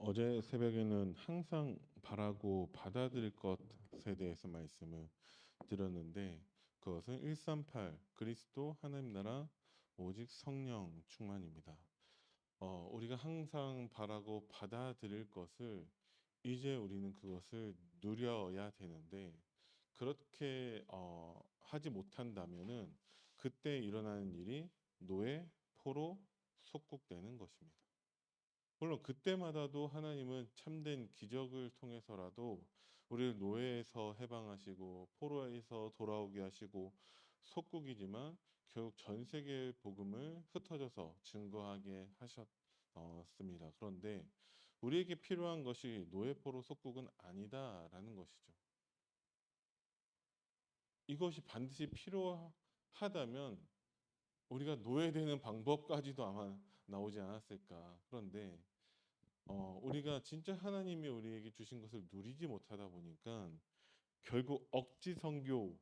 어제 새벽에는 항상 바라고 받아들일 것에 대해서 말씀을 드렸는데 그것은 138 그리스도 하나님 나라 오직 성령 충만입니다. 우리가 항상 바라고 받아들일 것을 이제 우리는 그것을 누려야 되는데 그렇게 하지 못한다면은 그때 일어나는 일이 노예, 포로, 속국되는 것입니다. 물론 그때마다도 하나님은 참된 기적을 통해서라도 우리를 노예에서 해방하시고 포로에서 돌아오게 하시고 속국이지만 결국 전 세계의 복음을 흩어져서 증거하게 하셨습니다. 그런데 우리에게 필요한 것이 노예, 포로, 속국은 아니다라는 것이죠. 이것이 반드시 필요하다면 우리가 노예되는 방법까지도 아마 나오지 않았을까. 그런데 우리가 진짜 하나님이 우리에게 주신 것을 누리지 못하다 보니까 결국 억지 선교의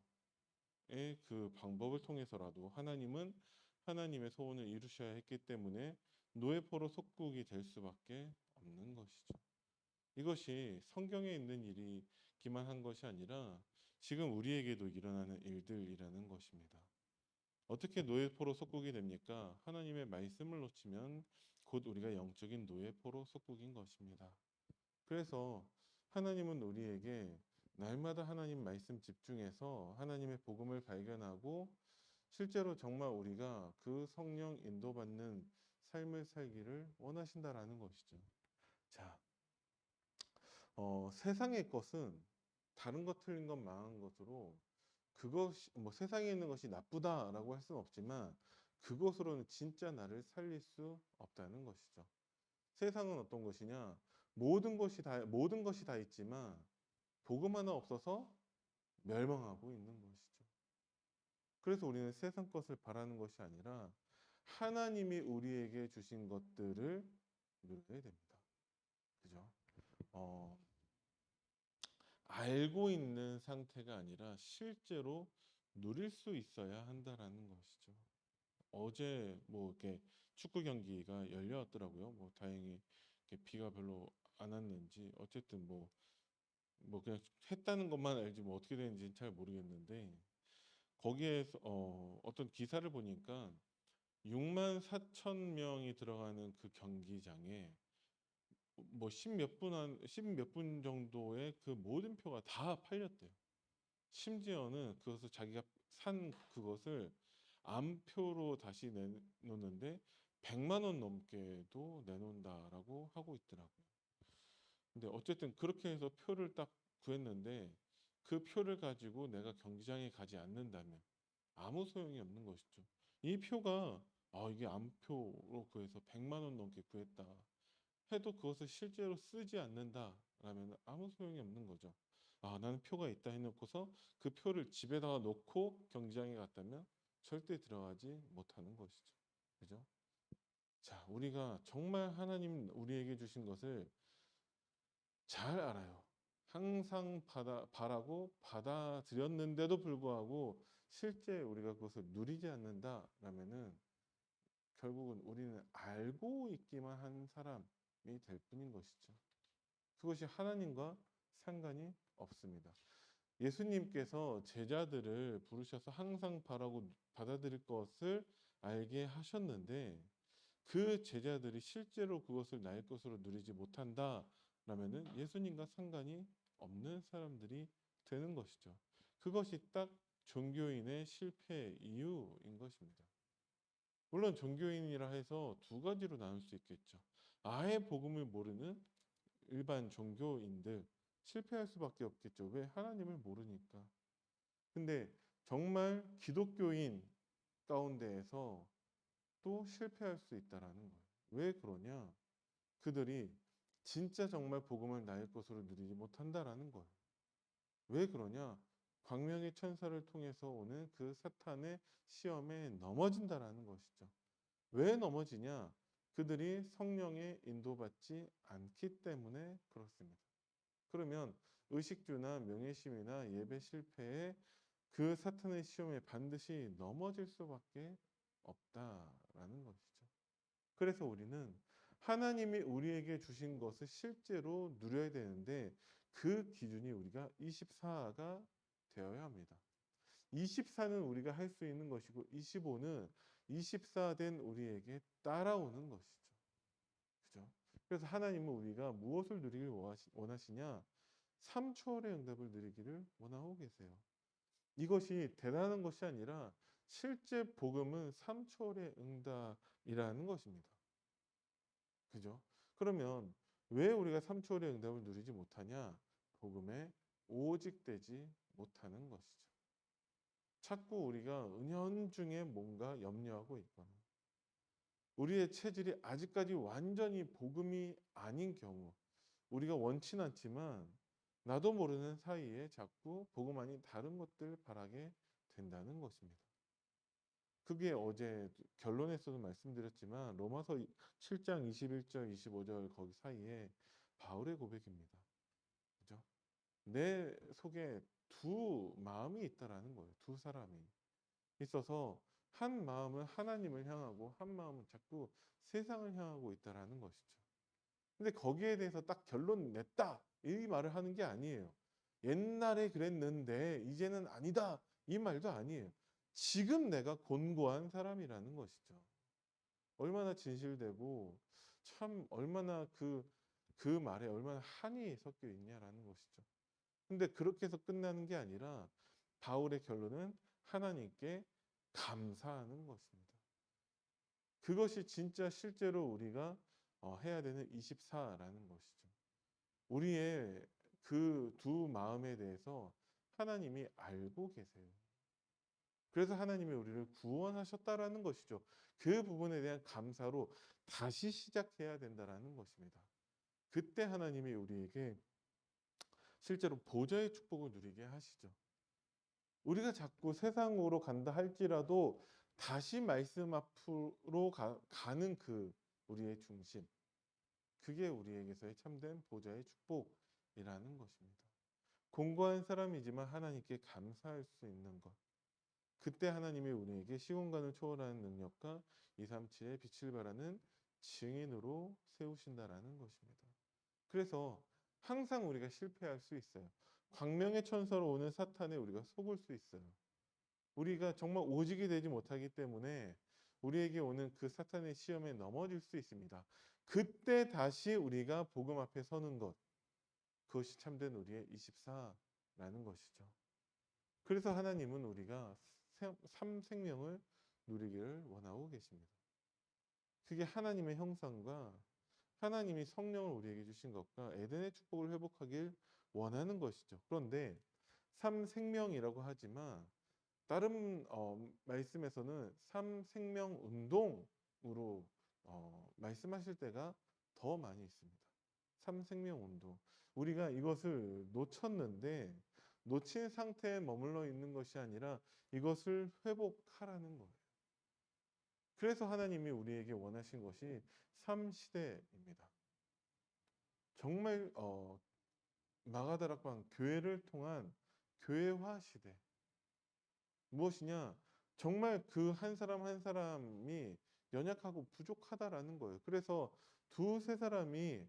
그 방법을 통해서라도 하나님은 하나님의 소원을 이루셔야 했기 때문에 노예포로 속국이 될 수밖에 없는 것이죠. 이것이 성경에 있는 일이기만 한 것이 아니라 지금 우리에게도 일어나는 일들이라는 것입니다. 어떻게 노예포로 속국이 됩니까? 하나님의 말씀을 놓치면 곧 우리가 영적인 노예포로 속국인 것입니다. 그래서 하나님은 우리에게 날마다 하나님 말씀 집중해서 하나님의 복음을 발견하고 실제로 정말 우리가 그 성령 인도받는 삶을 살기를 원하신다라는 것이죠. 자, 세상의 것은 다른 것 틀린 것 망한 것으로 그것이 뭐 세상에 있는 것이 나쁘다라고 할 수는 없지만 그것으로는 진짜 나를 살릴 수 없다는 것이죠. 세상은 어떤 것이냐? 모든 것이 다 있지만 복음 하나 없어서 멸망하고 있는 것이죠. 그래서 우리는 세상 것을 바라는 것이 아니라 하나님이 우리에게 주신 것들을 누려야 됩니다. 그죠? 어, 알고 있는 상태가 아니라 실제로 누릴 수 있어야 한다라는 것이죠. 어제 뭐 이렇게 축구 경기가 열렸더라고요. 뭐 다행히 이렇게 비가 별로 안 왔는지 어쨌든 뭐 그냥 했다는 것만 알지 뭐 어떻게 되는지는 잘 모르겠는데 거기에서 어떤 기사를 보니까 6만 4천 명이 들어가는 그 경기장에 뭐 십몇 분 정도의 그 모든 표가 다 팔렸대요. 심지어는 그것을 자기가 산 그것을 암표로 다시 내놓는데 100만 원 넘게도 내놓는다라고 하고 있더라고요. 근데 어쨌든 그렇게 해서 표를 딱 구했는데 그 표를 가지고 내가 경기장에 가지 않는다면 아무 소용이 없는 것이죠. 이 표가 이게 암표로 구해서 100만 원 넘게 구했다 해도 그것을 실제로 쓰지 않는다라면 아무 소용이 없는 거죠. 나는 표가 있다 해놓고서 그 표를 집에다가 놓고 경기장에 갔다면 절대 들어가지 못하는 것이죠. 그죠? 자, 우리가 정말 하나님 우리에게 주신 것을 잘 알아요. 항상 바라고 받아들였는데도 불구하고 실제 우리가 그것을 누리지 않는다라면은 결국은 우리는 알고 있기만 한 사람이 될 뿐인 것이죠. 그것이 하나님과 상관이 없습니다. 예수님께서 제자들을 부르셔서 항상 바라고 받아들일 것을 알게 하셨는데 그 제자들이 실제로 그것을 나의 것으로 누리지 못한다라면은 예수님과 상관이 없는 사람들이 되는 것이죠. 그것이 딱 종교인의 실패 이유인 것입니다. 물론 종교인이라 해서 두 가지로 나눌 수 있겠죠. 아예 복음을 모르는 일반 종교인들 실패할 수밖에 없겠죠. 왜? 하나님을 모르니까. 근데 정말 기독교인 가운데에서 또 실패할 수 있다라는 거예요. 왜 그러냐? 그들이 진짜 정말 복음을 나의 것으로 누리지 못한다라는 거예요. 왜 그러냐? 광명의 천사를 통해서 오는 그 사탄의 시험에 넘어진다라는 것이죠. 왜 넘어지냐? 그들이 성령에 인도받지 않기 때문에 그렇습니다. 그러면 의식주나 명예심이나 예배 실패에 그 사탄의 시험에 반드시 넘어질 수밖에 없다라는 것이죠. 그래서 우리는 하나님이 우리에게 주신 것을 실제로 누려야 되는데 그 기준이 우리가 24가 되어야 합니다. 24는 우리가 할 수 있는 것이고 25는 24된 우리에게 따라오는 것이죠. 그죠? 그래서 하나님은 우리가 무엇을 누리길 원하시냐? 3초월의 응답을 누리기를 원하고 계세요. 이것이 대단한 것이 아니라 실제 복음은 3초월의 응답이라는 것입니다. 그죠? 그러면 왜 우리가 3초월의 응답을 누리지 못하냐? 복음에 오직되지 못하는 것이죠. 자꾸 우리가 은연중에 뭔가 염려하고 있거나 우리의 체질이 아직까지 완전히 복음이 아닌 경우 우리가 원치는 않지만 나도 모르는 사이에 자꾸 복음 아닌 다른 것들 바라게 된다는 것입니다. 그게 어제 결론에서도 말씀드렸지만 로마서 7장 21절 25절 거기 사이에 바울의 고백입니다. 그죠? 내 속에 두 마음이 있다라는 거예요. 두 사람이 있어서 한 마음은 하나님을 향하고 한 마음은 자꾸 세상을 향하고 있다라는 것이죠. 근데 거기에 대해서 딱 결론 냈다 이 말을 하는 게 아니에요. 옛날에 그랬는데 이제는 아니다 이 말도 아니에요. 지금 내가 곤고한 사람이라는 것이죠. 얼마나 진실되고 참 얼마나 그 말에 얼마나 한이 섞여 있냐라는 것이죠. 근데 그렇게 해서 끝나는 게 아니라 바울의 결론은 하나님께 감사하는 것입니다. 그것이 진짜 실제로 우리가 해야 되는 24라는 것이죠. 우리의 그 두 마음에 대해서 하나님이 알고 계세요. 그래서 하나님이 우리를 구원하셨다라는 것이죠. 그 부분에 대한 감사로 다시 시작해야 된다라는 것입니다. 그때 하나님이 우리에게 실제로 보좌의 축복을 누리게 하시죠. 우리가 자꾸 세상으로 간다 할지라도 다시 말씀 앞으로 가는 그 우리의 중심. 그게 우리에게서의 참된 보좌의 축복이라는 것입니다. 공고한 사람이지만 하나님께 감사할 수 있는 것. 그때 하나님이 우리에게 시공간을 초월하는 능력과 237의 빛을 발하는 증인으로 세우신다라는 것입니다. 그래서 항상 우리가 실패할 수 있어요. 광명의 천사로 오는 사탄에 우리가 속을 수 있어요. 우리가 정말 오직이 되지 못하기 때문에 우리에게 오는 그 사탄의 시험에 넘어질 수 있습니다. 그때 다시 우리가 복음 앞에 서는 것, 그것이 참된 우리의 24라는 것이죠. 그래서 하나님은 우리가 삼생명을 누리기를 원하고 계십니다. 그게 하나님의 형상과 하나님이 성령을 우리에게 주신 것과 에덴의 축복을 회복하길 원하는 것이죠. 그런데 삼생명이라고 하지만 다른 말씀에서는 삼생명 운동으로 말씀하실 때가 더 많이 있습니다. 삼생명 운동. 우리가 이것을 놓쳤는데 놓친 상태에 머물러 있는 것이 아니라 이것을 회복하라는 거예요. 그래서 하나님이 우리에게 원하신 것이 삼시대입니다. 정말 마가다락방 교회를 통한 교회화 시대. 무엇이냐? 정말 그 한 사람 한 사람이 연약하고 부족하다라는 거예요. 그래서 두세 사람이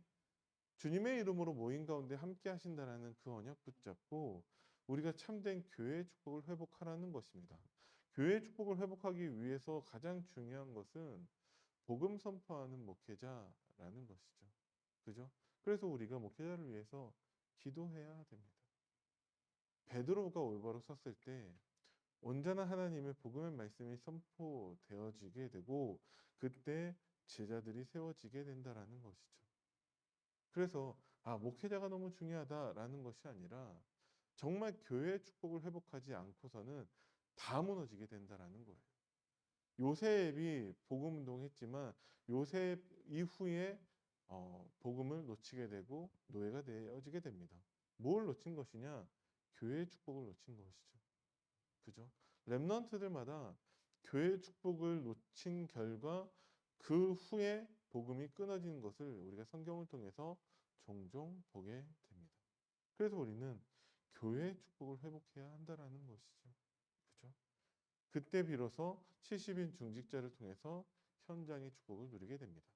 주님의 이름으로 모인 가운데 함께 하신다라는 그 언약 붙잡고 우리가 참된 교회의 축복을 회복하라는 것입니다. 교회의 축복을 회복하기 위해서 가장 중요한 것은 복음 선포하는 목회자라는 것이죠. 그죠? 그래서 우리가 목회자를 위해서 기도해야 됩니다. 베드로가 올바로 섰을 때 온전한 하나님의 복음의 말씀이 선포되어지게 되고 그때 제자들이 세워지게 된다라는 것이죠. 그래서 목회자가 너무 중요하다라는 것이 아니라 정말 교회의 축복을 회복하지 않고서는 다 무너지게 된다라는 거예요. 요셉이 복음 운동했지만 요셉 이후에 복음을 놓치게 되고 노예가 되어지게 됩니다. 뭘 놓친 것이냐? 교회의 축복을 놓친 것이죠. 그죠? 렘넌트들마다 교회의 축복을 놓친 결과 그 후에 복음이 끊어지는 것을 우리가 성경을 통해서 종종 보게 됩니다. 그래서 우리는 교회의 축복을 회복해야 한다라는 것이죠. 그죠? 그때 비로소 70인 중직자를 통해서 현장의 축복을 누리게 됩니다.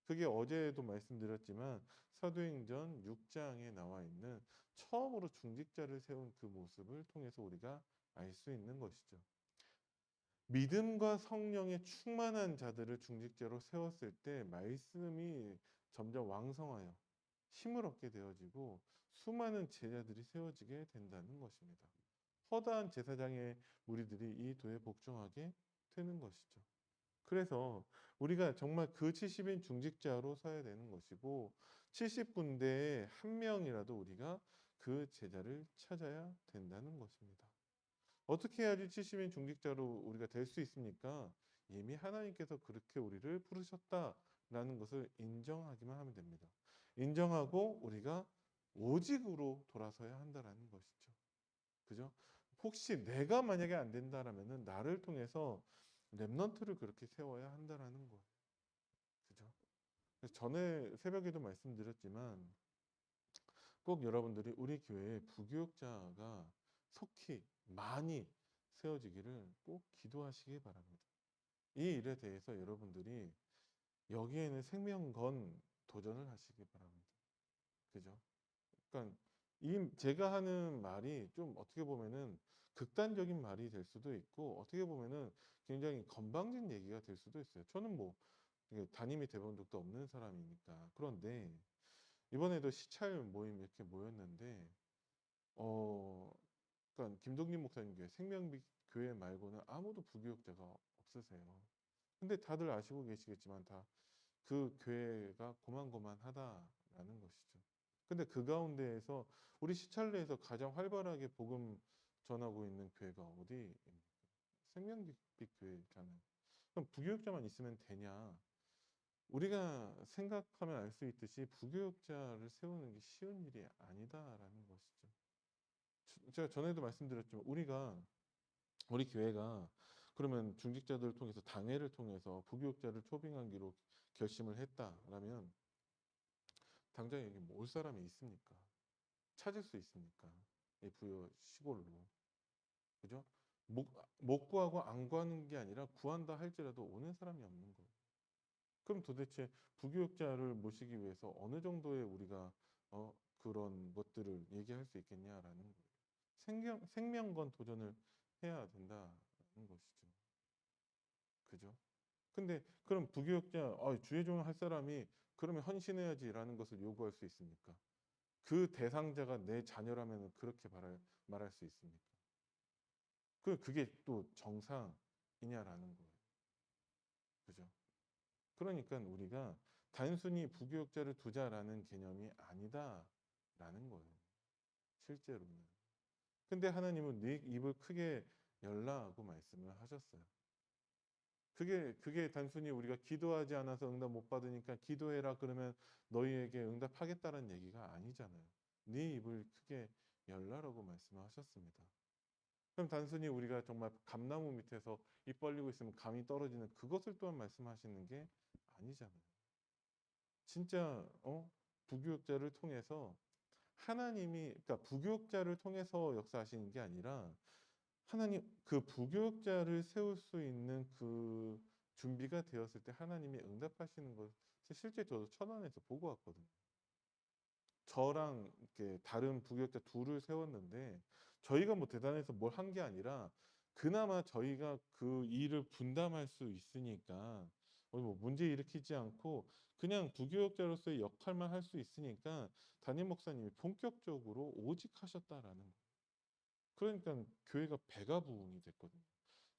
그게 어제도 말씀드렸지만 사도행전 6장에 나와 있는 처음으로 중직자를 세운 그 모습을 통해서 우리가 알 수 있는 것이죠. 믿음과 성령에 충만한 자들을 중직자로 세웠을 때 말씀이 점점 왕성하여 힘을 얻게 되어지고 수많은 제자들이 세워지게 된다는 것입니다. 허다한 제사장의 무리들이 이 도에 복종하게 되는 것이죠. 그래서 우리가 정말 그 70인 중직자로 서야 되는 것이고 70군데에 한 명이라도 우리가 그 제자를 찾아야 된다는 것입니다. 어떻게 해야지 70인 중직자로 우리가 될 수 있습니까? 이미 하나님께서 그렇게 우리를 부르셨다라는 것을 인정하기만 하면 됩니다. 인정하고 우리가 오직으로 돌아서야 한다라는 것이죠. 그죠? 혹시 내가 만약에 안 된다라면은 나를 통해서 렘넌트를 그렇게 세워야 한다라는 거예요. 그죠? 그래서 전에 새벽에도 말씀드렸지만 꼭 여러분들이 우리 교회에 부교육자가 속히 많이 세워지기를 꼭 기도하시기 바랍니다. 이 일에 대해서 여러분들이 여기에는 생명 건 도전을 하시기 바랍니다. 그죠? 그러니까 제가 하는 말이 좀 어떻게 보면은 극단적인 말이 될 수도 있고 어떻게 보면은 굉장히 건방진 얘기가 될 수도 있어요. 저는 뭐 이게 담임이 돼본 적도 없는 사람이니까. 그런데 이번에도 시찰 모임 이렇게 모였는데 어 그러니까 김동림 목사님 교회 생명빛 교회 말고는 아무도 부교육자가 없으세요. 근데 다들 아시고 계시겠지만 다 그 교회가 고만고만하다라는 것이죠. 근데 그 가운데에서 우리 시찰로에서 가장 활발하게 복음 전하고 있는 교회가 어디입니까? 생명빛 교회잖아요. 그럼 부교육자만 있으면 되냐? 우리가 생각하면 알 수 있듯이 부교육자를 세우는 게 쉬운 일이 아니다라는 것이죠. 제가 전에도 말씀드렸지만 우리 교회가 그러면 중직자들을 통해서 당회를 통해서 부교육자를 초빙하기로 결심을 했다라면 당장 여기 뭐 올 사람이 있습니까? 찾을 수 있습니까? 이 부여 시골로. 그죠? 못 구하고 안 구하는 게 아니라 구한다 할지라도 오는 사람이 없는 거예요. 그럼 도대체 부교육자를 모시기 위해서 어느 정도의 우리가 그런 것들을 얘기할 수 있겠냐라는 거예요. 생명건 도전을 해야 된다는 것이죠. 그죠? 근데 그럼 부교육자 주의종을 할 사람이 그러면 헌신해야지라는 것을 요구할 수 있습니까? 그 대상자가 내 자녀라면 그렇게 말할 수 있습니까? 그게 또 정상이냐라는 거예요. 그죠? 그러니까 우리가 단순히 부교육자를 두자라는 개념이 아니다라는 거예요. 실제로는. 근데 하나님은 네 입을 크게 열라고 말씀을 하셨어요. 그게 단순히 우리가 기도하지 않아서 응답 못 받으니까 기도해라 그러면 너희에게 응답하겠다는 얘기가 아니잖아요. 네 입을 크게 열라라고 말씀하셨습니다. 그럼 단순히 우리가 정말 감나무 밑에서 입 벌리고 있으면 감이 떨어지는 그것을 또한 말씀하시는 게 아니잖아요. 진짜 부교육자를 통해서 하나님이 그러니까 부교육자를 통해서 역사하시는 게 아니라 하나님 그 부교육자를 세울 수 있는 그 준비가 되었을 때 하나님이 응답하시는 것을 실제 저도 천안에서 보고 왔거든요. 저랑 이렇게 다른 부교육자 둘을 세웠는데 저희가 뭐 대단해서 뭘 한 게 아니라 그나마 저희가 그 일을 분담할 수 있으니까 뭐 문제 일으키지 않고 그냥 부교육자로서의 역할만 할 수 있으니까 담임 목사님이 본격적으로 오직하셨다라는 거예요. 그러니까 교회가 배가 부흥이 됐거든요.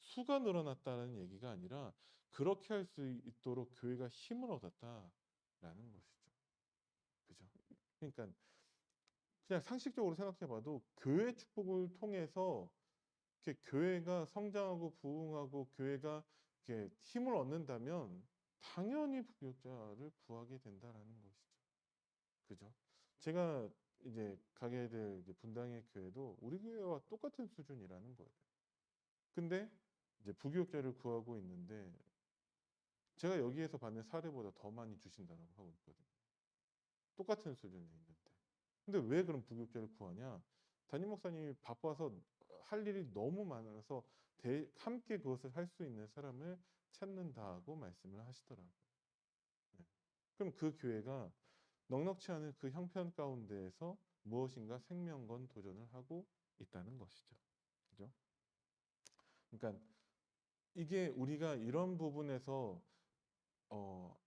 수가 늘어났다는 얘기가 아니라 그렇게 할 수 있도록 교회가 힘을 얻었다라는 것이죠. 그죠? 그러니까 그냥 상식적으로 생각해 봐도 교회 축복을 통해서 이렇게 교회가 성장하고 부흥하고 교회가 이렇게 힘을 얻는다면 당연히 부교육자를 구하게 된다라는 것이죠. 그죠? 제가 이제 가게 될 이제 분당의 교회도 우리 교회와 똑같은 수준이라는 거예요. 근데 이제 부교육자를 구하고 있는데 제가 여기에서 받는 사례보다 더 많이 주신다고 하고 있거든요. 똑같은 수준에 있는데. 근데 왜 그럼 부교육자를 구하냐? 담임 목사님이 바빠서 할 일이 너무 많아서 함께 그것을 할 수 있는 사람을 찾는다고 말씀을 하시더라고요. 네. 그럼 그 교회가 넉넉치 않은 그 형편 가운데에서 무엇인가 생명건 도전을 하고 있다는 것이죠. 그죠? 그러니까 이게 우리가 이런 부분에서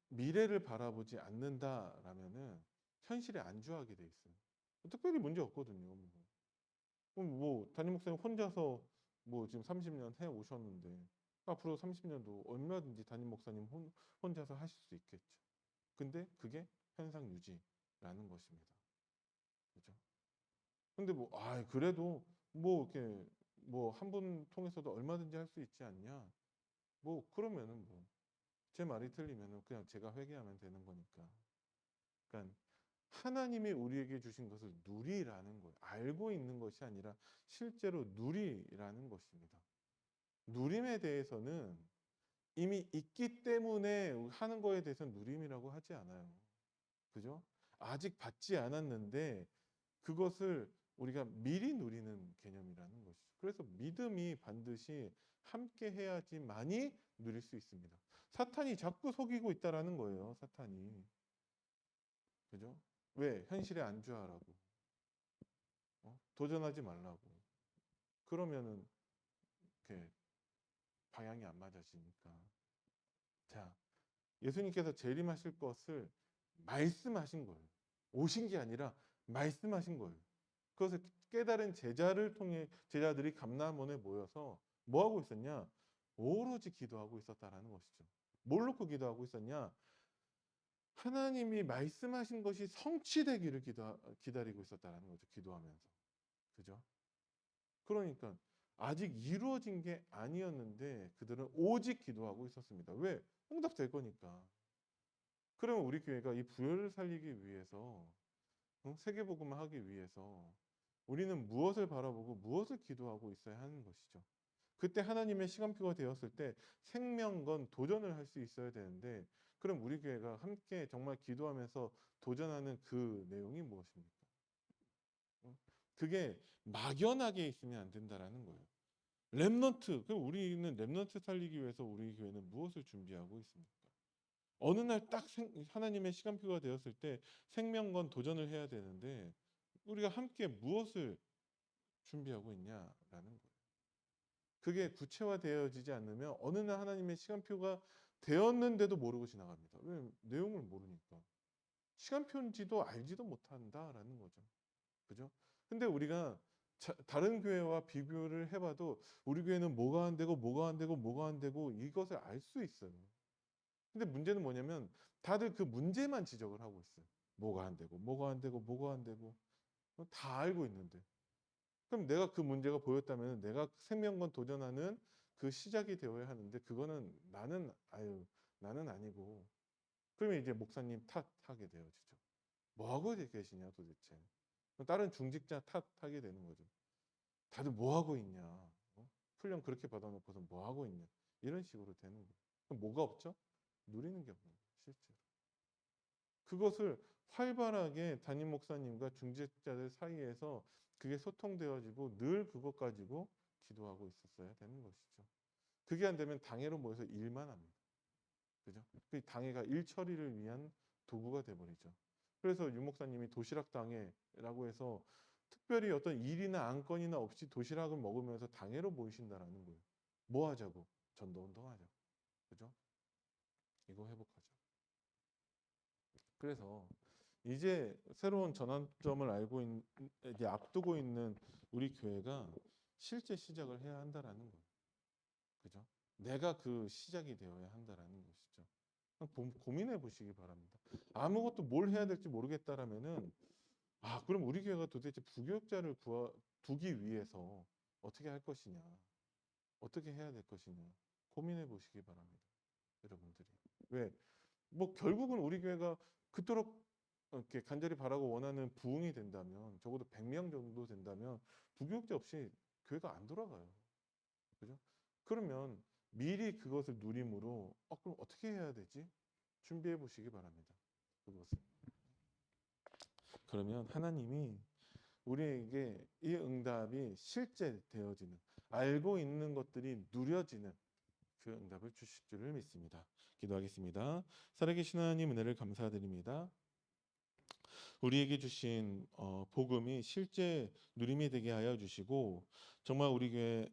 미래를 바라보지 않는다라면은 현실에 안주하게 돼 있어요. 특별히 문제 없거든요. 그럼 뭐 담임 목사님 혼자서 뭐 지금 30년 해 오셨는데 앞으로 30년도 얼마든지 담임 목사님 혼자서 하실 수 있겠죠. 근데 그게 현상 유지라는 것입니다. 그죠? 근데 뭐, 그래도 뭐 이렇게 뭐 한 분 통해서도 얼마든지 할 수 있지 않냐? 뭐 그러면은 뭐 제 말이 틀리면은 그냥 제가 회개하면 되는 거니까. 그러니까 하나님이 우리에게 주신 것을 누리라는 거예요. 알고 있는 것이 아니라 실제로 누리라는 것입니다. 누림에 대해서는 이미 있기 때문에 하는 거에 대해서는 누림이라고 하지 않아요. 그죠? 아직 받지 않았는데 그것을 우리가 미리 누리는 개념이라는 것이죠. 그래서 믿음이 반드시 함께 해야지만이 누릴 수 있습니다. 사탄이 자꾸 속이고 있다라는 거예요. 사탄이. 그죠? 왜? 현실에 안주하라고. 도전하지 말라고. 그러면은 이렇게 방향이 안 맞아지니까. 자, 예수님께서 재림하실 것을 말씀하신 거예요. 오신 게 아니라 말씀하신 거예요. 그것을 깨달은 제자를 통해 제자들이 감람원에 모여서 뭐 하고 있었냐? 오로지 기도하고 있었다라는 것이죠. 뭘 놓고 기도하고 있었냐? 하나님이 말씀하신 것이 성취되기를 기다리고 있었다라는 거죠. 기도하면서. 그죠? 그러니까 아직 이루어진 게 아니었는데 그들은 오직 기도하고 있었습니다. 왜? 응답될 거니까. 그러면 우리 교회가 이 부요를 살리기 위해서 세계복음을 하기 위해서 우리는 무엇을 바라보고 무엇을 기도하고 있어야 하는 것이죠. 그때 하나님의 시간표가 되었을 때 생명건 도전을 할 수 있어야 되는데 그럼 우리 교회가 함께 정말 기도하면서 도전하는 그 내용이 무엇입니까? 그게 막연하게 있으면 안 된다라는 거예요. 렘넌트, 우리는 렘넌트 살리기 위해서 우리 교회는 무엇을 준비하고 있습니까? 어느 날 딱 하나님의 시간표가 되었을 때 생명건 도전을 해야 되는데 우리가 함께 무엇을 준비하고 있냐라는 거예요. 그게 구체화되어지지 않으면 어느 날 하나님의 시간표가 되었는데도 모르고 지나갑니다. 왜? 내용을 모르니까. 시간표인지도 알지도 못한다라는 거죠. 그죠? 근데 우리가 다른 교회와 비교를 해봐도 우리 교회는 뭐가 안 되고 뭐가 안 되고 뭐가 안 되고 이것을 알 수 있어요. 근데 문제는 뭐냐면 다들 그 문제만 지적을 하고 있어요. 뭐가 안 되고 뭐가 안 되고 뭐가 안 되고 다 알고 있는데 그럼 내가 그 문제가 보였다면 내가 생명건 도전하는 그 시작이 되어야 하는데 그거는 나는 아니고 그러면 이제 목사님 탓하게 되어지죠. 뭐 하고 계시냐 도대체. 다른 중직자 탓하게 되는 거죠. 다들 뭐 하고 있냐. 훈련 그렇게 받아놓고서 뭐 하고 있냐. 이런 식으로 되는 거예요. 그럼 뭐가 없죠? 누리는 게 없는 거예요. 실제로. 그것을 활발하게 담임 목사님과 중직자들 사이에서 그게 소통되어지고 늘 그것 가지고 기도하고 있었어야 되는 것이죠. 그게 안 되면 당회로 모여서 일만 합니다. 그죠? 그 당회가 일 처리를 위한 도구가 돼버리죠. 그래서 유 목사님이 도시락 당회라고 해서 특별히 어떤 일이나 안건이나 없이 도시락을 먹으면서 당회로 모이신다라는 거예요. 뭐 하자고? 전도운동 하자고. 그죠? 이거 회복하자. 그래서 이제 새로운 전환점을 이제 앞두고 있는 우리 교회가 실제 시작을 해야 한다라는 거예요. 그죠? 내가 그 시작이 되어야 한다라는 것이죠. 고민해 보시기 바랍니다. 아무것도 뭘 해야 될지 모르겠다라면은 그럼 우리 교회가 도대체 부교육자를 두기 위해서 어떻게 할 것이냐, 어떻게 해야 될 것이냐 고민해 보시기 바랍니다. 여러분들이. 왜? 뭐 결국은 우리 교회가 그토록 이렇게 간절히 바라고 원하는 부흥이 된다면 적어도 100명 정도 된다면 부교육자 없이 교회가 안 돌아가요. 그죠? 그러면 미리 그것을 누림으로 그럼 어떻게 해야 되지? 준비해 보시기 바랍니다. 그것을. 그러면 하나님이 우리에게 이 응답이 실제 되어지는 알고 있는 것들이 누려지는 그 응답을 주실 줄을 믿습니다. 기도하겠습니다. 살아계신 하나님 은혜를 감사드립니다. 우리에게 주신 복음이 실제 누림이 되게 하여 주시고 정말 우리 교회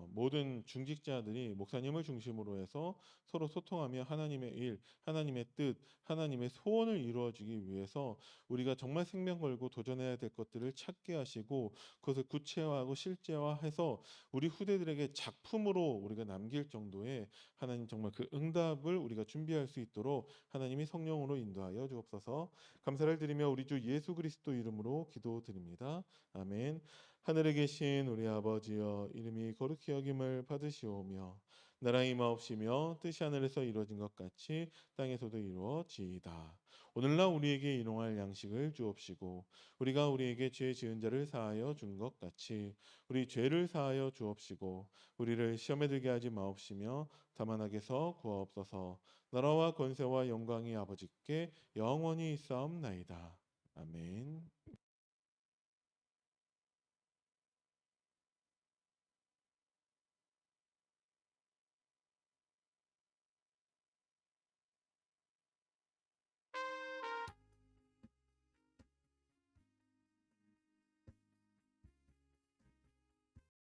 모든 중직자들이 목사님을 중심으로 해서 서로 소통하며 하나님의 일, 하나님의 뜻, 하나님의 소원을 이루어주기 위해서 우리가 정말 생명 걸고 도전해야 될 것들을 찾게 하시고 그것을 구체화하고 실제화해서 우리 후대들에게 작품으로 우리가 남길 정도의 하나님 정말 그 응답을 우리가 준비할 수 있도록 하나님이 성령으로 인도하여 주옵소서. 감사를 드리며 우리 주 예수 그리스도 이름으로 기도드립니다. 아멘. 하늘에 계신 우리 아버지여 이름이 거룩히 여김을 받으시오며 나라 임하옵시며 뜻이 하늘에서 이루어진 것 같이 땅에서도 이루어지이다. 오늘날 우리에게 일용할 양식을 주옵시고 우리가 우리에게 죄 지은 자를 사하여 준 것 같이 우리 죄를 사하여 주옵시고 우리를 시험에 들게 하지 마옵시며 다만 악에서 구하옵소서. 나라와 권세와 영광이 아버지께 영원히 있사옵나이다. 아멘.